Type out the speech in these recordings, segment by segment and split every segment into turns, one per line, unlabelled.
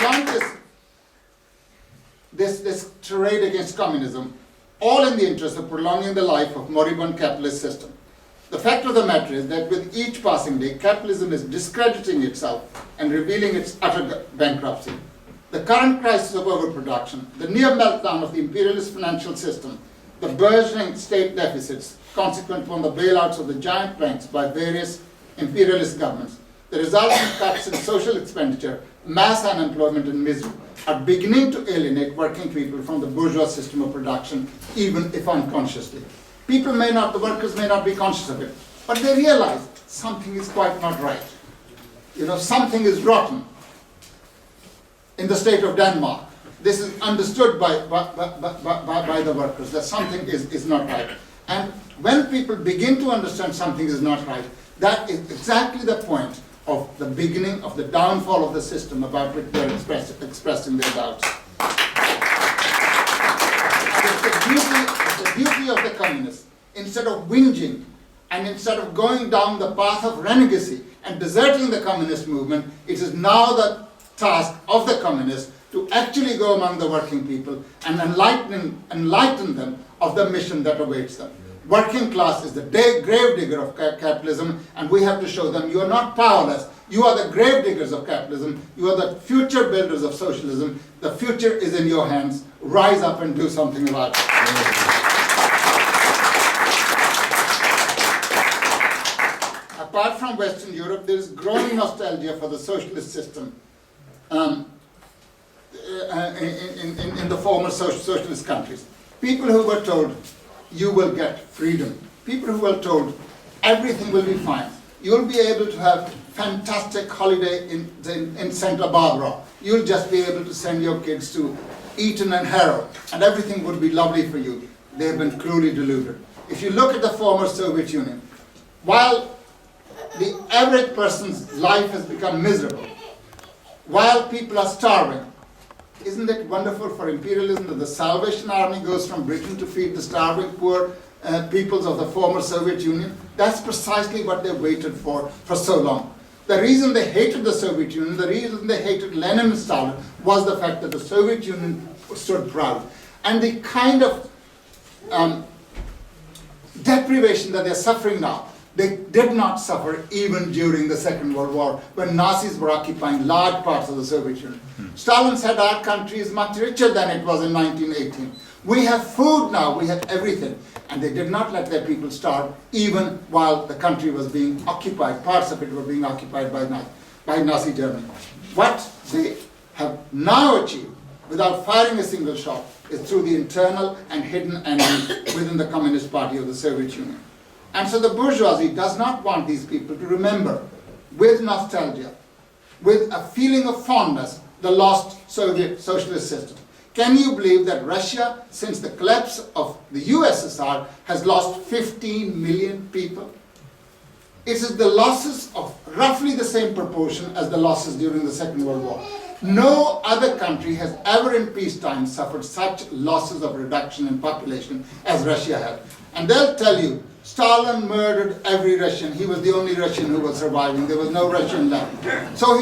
launch this tirade against communism, all in the interest of prolonging the life of moribund capitalist system. The fact of the matter is that with each passing day, capitalism is discrediting itself and revealing its utter bankruptcy. The current crisis of overproduction, the near meltdown of the imperialist financial system, the burgeoning state deficits consequent from the bailouts of the giant banks by various imperialist governments, the resulting cuts in social expenditure, mass unemployment and misery are beginning to alienate working people from the bourgeois system of production, even if unconsciously. The workers may not be conscious of it, but they realize something is quite not right. Something is rotten in the state of Denmark. This is understood by the workers, that something is not right. And when people begin to understand something is not right, that is exactly the point of the beginning of the downfall of the system about which they are expressing their doubts. It's the duty of the communists, instead of whinging and instead of going down the path of renegacy and deserting the communist movement, it is now the task of the communists to actually go among the working people and enlighten them of the mission that awaits them. Working class is the grave digger of capitalism, and we have to show them you are not powerless. You are the grave diggers of capitalism. You are the future builders of socialism. The future is in your hands. Rise up and do something about it. Apart from Western Europe, there is growing nostalgia for the socialist system in the former socialist countries. People who were told, you will get freedom. People who were told, everything will be fine. You'll be able to have fantastic holiday in Santa Barbara. You'll just be able to send your kids to Eton and Harrow, and everything would be lovely for you. They have been cruelly deluded. If you look at the former Soviet Union, while the average person's life has become miserable, while people are starving, isn't it wonderful for imperialism that the Salvation Army goes from Britain to feed the starving poor peoples of the former Soviet Union? That's precisely what they waited for so long. The reason they hated the Soviet Union, the reason they hated Lenin and Stalin, was the fact that the Soviet Union stood proud. And the kind of deprivation that they're suffering now, they did not suffer even during the Second World War, when Nazis were occupying large parts of the Soviet Union. Stalin said our country is much richer than it was in 1918. We have food now, we have everything. And they did not let their people starve, even while the country was being occupied, parts of it were being occupied by Nazi Germany. What they have now achieved, without firing a single shot, is through the internal and hidden enemy within the Communist Party of the Soviet Union. And so the bourgeoisie does not want these people to remember, with nostalgia, with a feeling of fondness, the lost Soviet socialist system. Can you believe that Russia, since the collapse of the USSR, has lost 15 million people? It is the losses of roughly the same proportion as the losses during the Second World War. No other country has ever in peacetime suffered such losses of reduction in population as Russia had. And they'll tell you, Stalin murdered every Russian. He was the only Russian who was surviving. There was no Russian left. So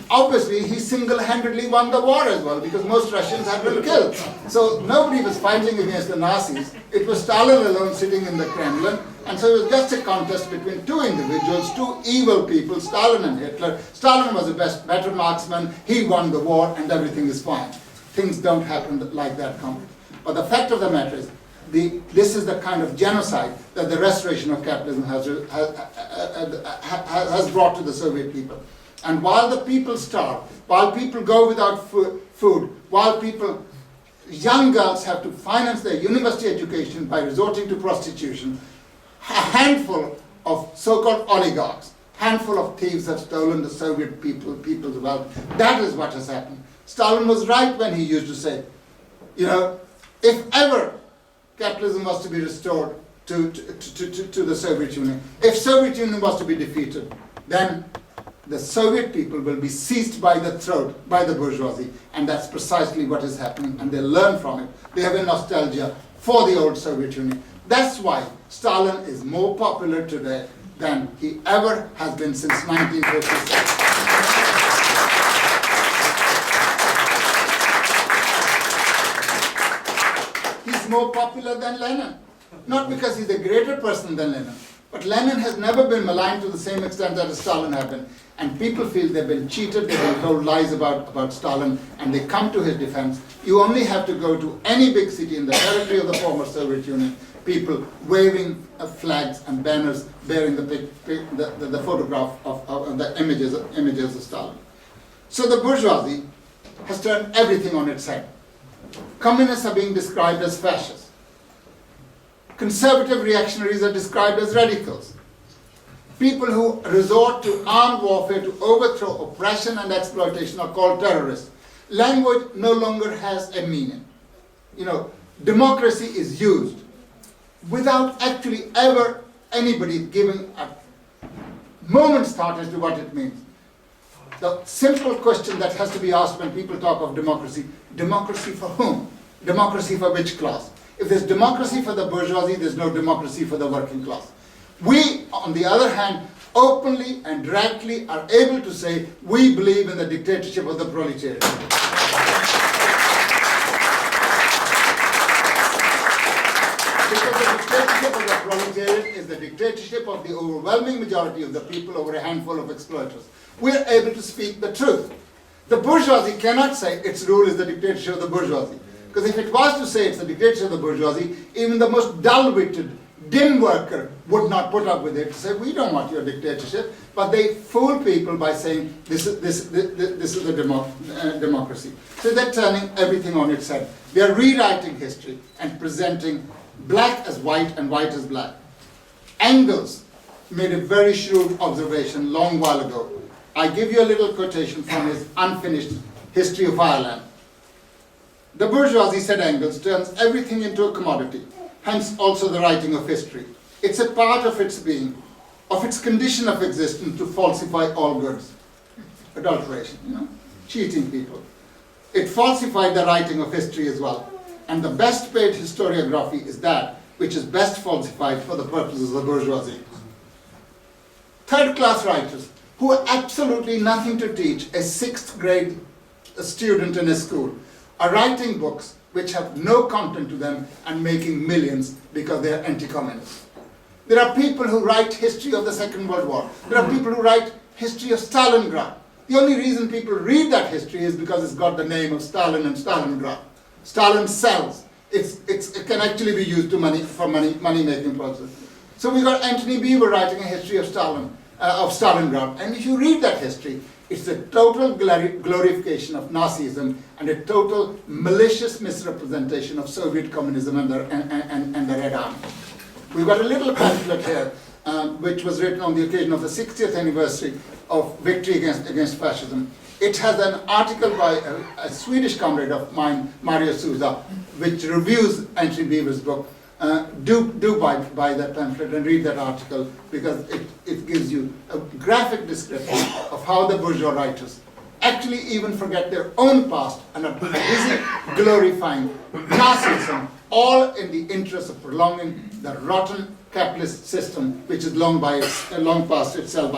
obviously he single-handedly won the war as well, because most Russians had been killed. So nobody was fighting against the Nazis. It was Stalin alone sitting in the Kremlin. And so it was just a contest between two individuals, two evil people, Stalin and Hitler. Stalin was the better marksman. He won the war, and everything is fine. Things don't happen like that, comrade. But the fact of the matter is, this is the kind of genocide that the restoration of capitalism has brought to the Soviet people. And while the people starve, while people go without food, while young girls have to finance their university education by resorting to prostitution, a handful of so-called oligarchs, handful of thieves have stolen the Soviet people's wealth. That is what has happened. Stalin was right when he used to say, if ever capitalism was to be restored to the Soviet Union, if Soviet Union was to be defeated, then the Soviet people will be seized by the throat by the bourgeoisie, and that's precisely what is happening, and they learn from it. They have a nostalgia for the old Soviet Union. That's why Stalin is more popular today than he ever has been since 1956. better than Lenin. Not because he's a greater person than Lenin, but Lenin has never been maligned to the same extent that Stalin had been. And people feel they've been cheated, they've been told lies about Stalin, and they come to his defense. You only have to go to any big city in the territory of the former Soviet Union, people waving flags and banners bearing the photograph of the images of Stalin. So the bourgeoisie has turned everything on its head. Communists are being described as fascists. Conservative reactionaries are described as radicals. People who resort to armed warfare to overthrow oppression and exploitation are called terrorists. Language no longer has a meaning. You know, democracy is used without actually ever anybody giving a moment's thought as to what it means. The simple question that has to be asked when people talk of democracy, democracy for whom? Democracy for which class? If there's democracy for the bourgeoisie, there's no democracy for the working class. We, on the other hand, openly and directly are able to say we believe in the dictatorship of the proletariat. Because the dictatorship of the proletariat is the dictatorship of the overwhelming majority of the people over a handful of exploiters. We're able to speak the truth. The bourgeoisie cannot say its rule is the dictatorship of the bourgeoisie. Because if it was to say it's the dictatorship of the bourgeoisie, even the most dull-witted, dim worker would not put up with it to say, we don't want your dictatorship. But they fool people by saying this is a democracy. So they're turning everything on its head. They're rewriting history and presenting black as white and white as black. Engels made a very shrewd observation long while ago. I give you a little quotation from his unfinished History of Ireland. The bourgeoisie, said Engels, turns everything into a commodity, hence also the writing of history. It's a part of its being, of its condition of existence to falsify all goods. Adulteration, cheating people. It falsified the writing of history as well. And the best paid historiography is that which is best falsified for the purposes of the bourgeoisie. Third-class writers who have absolutely nothing to teach a sixth grade student in a school are writing books which have no content to them and making millions because they are anti-communist. There are people who write history of the Second World War. There are people who write history of Stalingrad. The only reason people read that history is because it's got the name of Stalin and Stalingrad. Stalin sells. It can actually be used for money-making purposes. So we got Anthony Beevor writing a history of Stalingrad. And if you read that history, it's a total glorification of Nazism and a total malicious misrepresentation of Soviet communism and the Red Army. We've got a little pamphlet here, which was written on the occasion of the 60th anniversary of victory against fascism. It has an article by a Swedish comrade of mine, Mario Souza, which reviews Anthony Beevor's book. Do buy that pamphlet and read that article, because it gives you a graphic description of how the bourgeois writers actually even forget their own past and are busy glorifying Nazism, all in the interest of prolonging the rotten capitalist system which is long past itself.